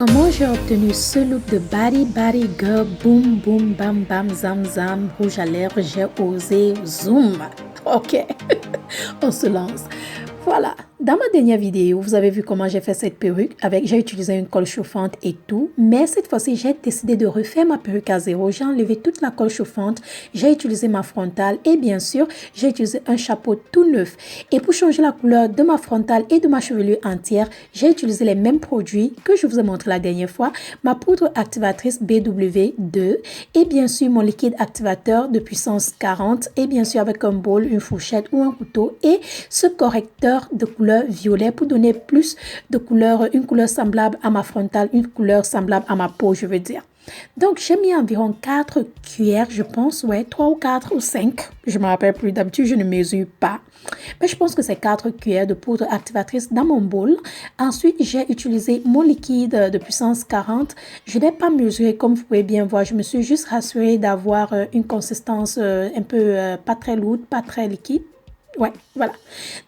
Comment j'ai obtenu ce look de body girl, boom boom bam bam zam zam, rouge à lèvres, j'ai osé, zoom. Ok, on se lance. Voilà, dans ma dernière vidéo, vous avez vu comment j'ai fait cette perruque j'ai utilisé une colle chauffante et tout, mais cette fois-ci, j'ai décidé de refaire ma perruque à zéro. J'ai enlevé toute la colle chauffante, j'ai utilisé ma frontale et bien sûr, j'ai utilisé un chapeau tout neuf. Et pour changer la couleur de ma frontale et de ma chevelure entière, j'ai utilisé les mêmes produits que je vous ai montré la dernière fois, ma poudre activatrice BW2 et bien sûr mon liquide activateur de puissance 40 et bien sûr avec un bol, une fourchette ou un couteau et ce correcteur de couleur violet pour donner plus de couleur, une couleur semblable à ma frontale, une couleur semblable à ma peau, je veux dire. Donc, j'ai mis environ 4 cuillères, je pense, ouais, 3 ou 4 ou 5. Je ne me rappelle plus, d'habitude, je ne mesure pas. Mais je pense que c'est 4 cuillères de poudre activatrice dans mon bol. Ensuite, j'ai utilisé mon liquide de puissance 40. Je n'ai pas mesuré, comme vous pouvez bien voir. Je me suis juste rassurée d'avoir une consistance un peu pas très lourde, pas très liquide. Ouais, voilà.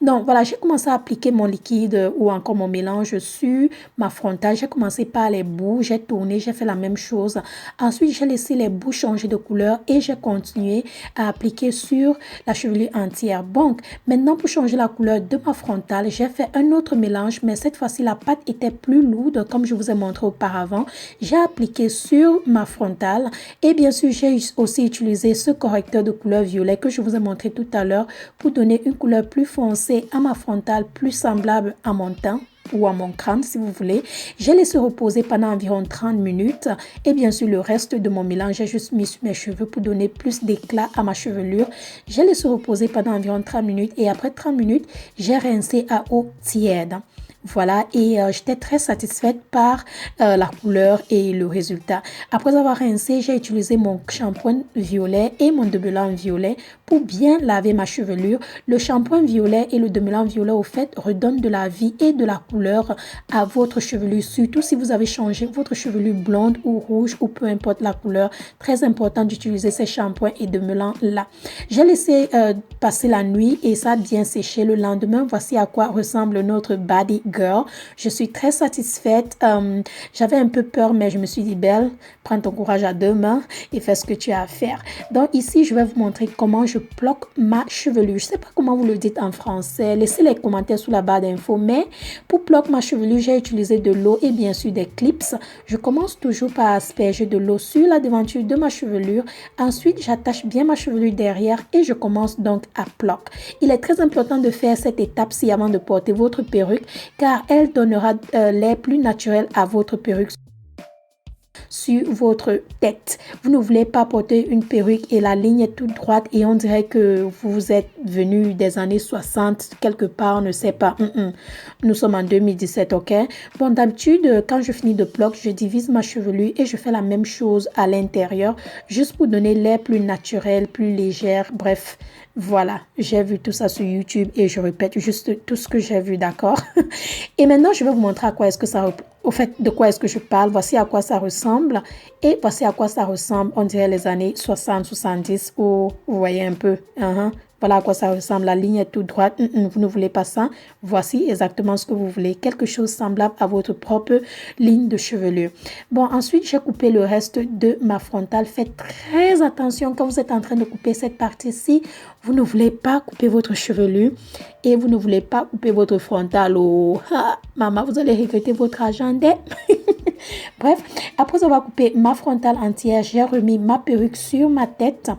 Donc, voilà, j'ai commencé à appliquer mon liquide ou encore mon mélange sur ma frontale. J'ai commencé par les bouts, j'ai tourné, j'ai fait la même chose. Ensuite, j'ai laissé les bouts changer de couleur et j'ai continué à appliquer sur la chevelure entière. Donc, maintenant, pour changer la couleur de ma frontale, j'ai fait un autre mélange, mais cette fois-ci, la pâte était plus lourde, comme je vous ai montré auparavant. J'ai appliqué sur ma frontale et bien sûr, j'ai aussi utilisé ce correcteur de couleur violet que je vous ai montré tout à l'heure pour donner une couleur plus foncée à ma frontale, plus semblable à mon teint ou à mon crâne si vous voulez. J'ai laissé reposer pendant environ 30 minutes et bien sûr le reste de mon mélange, j'ai juste mis sur mes cheveux pour donner plus d'éclat à ma chevelure. J'ai laissé reposer pendant environ 30 minutes et après 30 minutes, j'ai rincé à eau tiède. Voilà, et j'étais très satisfaite par la couleur et le résultat. Après avoir rincé, j'ai utilisé mon shampoing violet et mon démêlant violet pour bien laver ma chevelure. Le shampoing violet et le démêlant violet, au fait, redonnent de la vie et de la couleur à votre chevelure, surtout si vous avez changé votre chevelure blonde ou rouge ou peu importe la couleur. Très important d'utiliser ces shampoings et démêlants-là. J'ai laissé passer la nuit et ça a bien séché. Le lendemain, voici à quoi ressemble notre body girl. Je suis très satisfaite. J'avais un peu peur, mais je me suis dit, Belle, prends ton courage à deux mains et fais ce que tu as à faire. Donc ici, je vais vous montrer comment je bloque ma chevelure. Je ne sais pas comment vous le dites en français. Laissez les commentaires sous la barre d'infos. Mais pour bloquer ma chevelure, j'ai utilisé de l'eau et bien sûr des clips. Je commence toujours par asperger de l'eau sur la devanture de ma chevelure. Ensuite, j'attache bien ma chevelure derrière et je commence donc à bloquer. Il est très important de faire cette étape-ci avant de porter votre perruque car elle donnera l'air plus naturel à votre perruque sur votre tête. Vous ne voulez pas porter une perruque et la ligne est toute droite et on dirait que vous êtes venu des années 60 quelque part, on ne sait pas. Nous sommes en 2017, ok? Bon, d'habitude, quand je finis de bloc, je divise ma chevelure et je fais la même chose à l'intérieur, juste pour donner l'air plus naturel, plus légère, bref. Voilà, j'ai vu tout ça sur YouTube et je répète juste tout ce que j'ai vu, d'accord? Et maintenant, je vais vous montrer à quoi est-ce que ça, au fait, de quoi est-ce que je parle. Voici à quoi ça ressemble et voici à quoi ça ressemble, on dirait les années 60-70 où vous voyez un peu. Voilà à quoi ça ressemble. La ligne est toute droite. Vous ne voulez pas ça. Voici exactement ce que vous voulez. Quelque chose semblable à votre propre ligne de chevelure. Bon, ensuite, j'ai coupé le reste de ma frontale. Faites très attention quand vous êtes en train de couper cette partie-ci. Vous ne voulez pas couper votre chevelure et vous ne voulez pas couper votre frontale. Oh, maman, vous allez regretter votre agenda. Bref, après avoir coupé ma frontale entière, j'ai remis ma perruque sur ma tête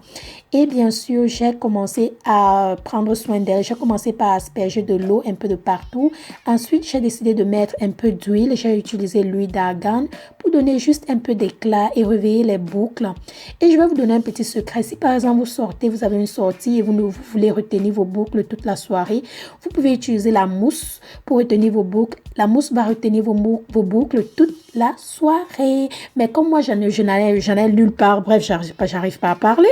et bien sûr, j'ai commencé à prendre soin d'elle. J'ai commencé par asperger de l'eau un peu de partout. Ensuite, j'ai décidé de mettre un peu d'huile. J'ai utilisé l'huile d'argan pour donner juste un peu d'éclat et réveiller les boucles. Et je vais vous donner un petit secret. Si par exemple, vous sortez, vous avez une sortie et vous voulez retenir vos boucles toute la soirée, vous pouvez utiliser la mousse pour retenir vos boucles. La mousse va retenir vos boucles toute la soirée. Mais comme moi, j'en ai nulle part. Bref, j'arrive pas à parler.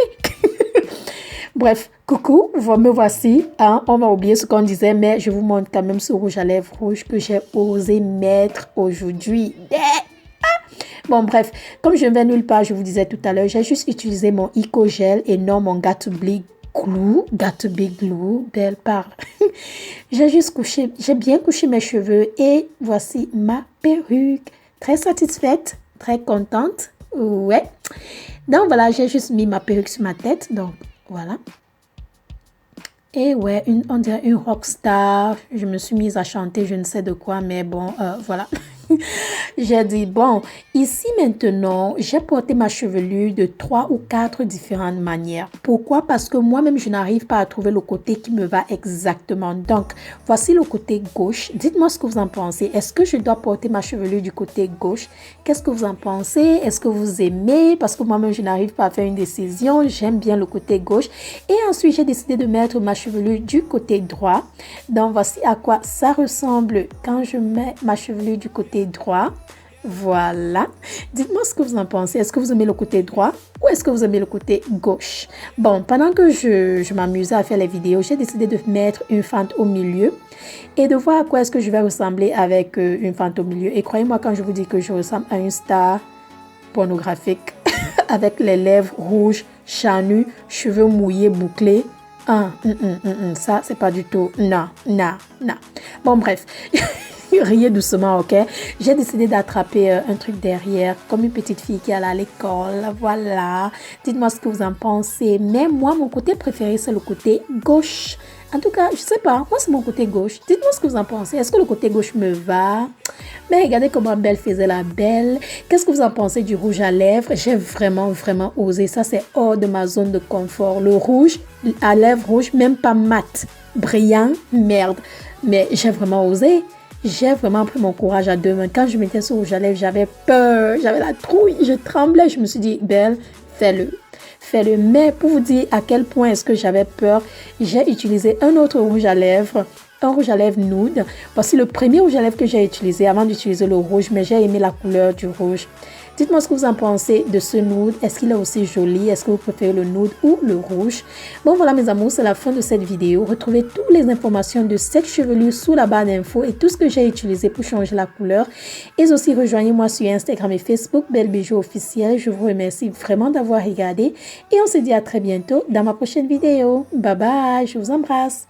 Bref, coucou, me voici. On va oublier ce qu'on disait, mais je vous montre quand même ce rouge à lèvres rouge que j'ai osé mettre aujourd'hui. Bon, bref, comme je ne vais nulle part, je vous disais tout à l'heure, j'ai juste utilisé mon Eco Gel et non mon Got2b Glue, belle part. J'ai bien couché mes cheveux et voici ma perruque. très satisfaite, très contente. Ouais. Donc voilà, j'ai juste mis ma perruque sur ma tête. Donc voilà. Et ouais, on dirait une rockstar. Je me suis mise à chanter, je ne sais de quoi, mais bon, voilà. J'ai dit, bon, ici maintenant, j'ai porté ma chevelure de 3 ou 4 différentes manières. Pourquoi? Parce que moi-même, je n'arrive pas à trouver le côté qui me va exactement. Donc, voici le côté gauche. Dites-moi ce que vous en pensez. Est-ce que je dois porter ma chevelure du côté gauche? Qu'est-ce que vous en pensez? Est-ce que vous aimez? Parce que moi-même, je n'arrive pas à faire une décision. J'aime bien le côté gauche. Et ensuite, j'ai décidé de mettre ma chevelure du côté droit. Donc, voici à quoi ça ressemble quand je mets ma chevelure du côté droit. Voilà. Dites-moi ce que vous en pensez. Est-ce que vous aimez le côté droit ou est-ce que vous aimez le côté gauche? Bon, pendant que je m'amusais à faire les vidéos, j'ai décidé de mettre une fente au milieu et de voir à quoi est-ce que je vais ressembler avec une fente au milieu. Et croyez-moi quand je vous dis que je ressemble à une star pornographique avec les lèvres rouges, charnues, cheveux mouillés, bouclés. Ça, c'est pas du tout. Non. Bon, bref. Riez doucement, ok? J'ai décidé d'attraper un truc derrière, comme une petite fille qui allait à l'école. Voilà. Dites-moi ce que vous en pensez. Mais moi, mon côté préféré, c'est le côté gauche. En tout cas, je sais pas. Moi, c'est mon côté gauche. Dites-moi ce que vous en pensez. Est-ce que le côté gauche me va? Mais regardez comment Belle faisait la belle. Qu'est-ce que vous en pensez du rouge à lèvres? J'ai vraiment osé. Ça, c'est hors de ma zone de confort. Le rouge à lèvres rouge, même pas mat. Brillant, merde. Mais j'ai vraiment osé. J'ai vraiment pris mon courage à deux mains. Quand je mettais ce rouge à lèvres, j'avais peur. J'avais la trouille. Je tremblais. Je me suis dit, Belle, fais-le. Mais pour vous dire à quel point est-ce que j'avais peur, j'ai utilisé un autre rouge à lèvres. Un rouge à lèvres nude. Voici le premier rouge à lèvres que j'ai utilisé avant d'utiliser le rouge, mais j'ai aimé la couleur du rouge. Dites-moi ce que vous en pensez de ce nude. Est-ce qu'il est aussi joli? Est-ce que vous préférez le nude ou le rouge? Bon voilà mes amours, c'est la fin de cette vidéo. Retrouvez toutes les informations de cette chevelure sous la barre d'infos et tout ce que j'ai utilisé pour changer la couleur. Et aussi rejoignez-moi sur Instagram et Facebook, Belle Bijou officielle. Je vous remercie vraiment d'avoir regardé et on se dit à très bientôt dans ma prochaine vidéo. Bye bye, je vous embrasse.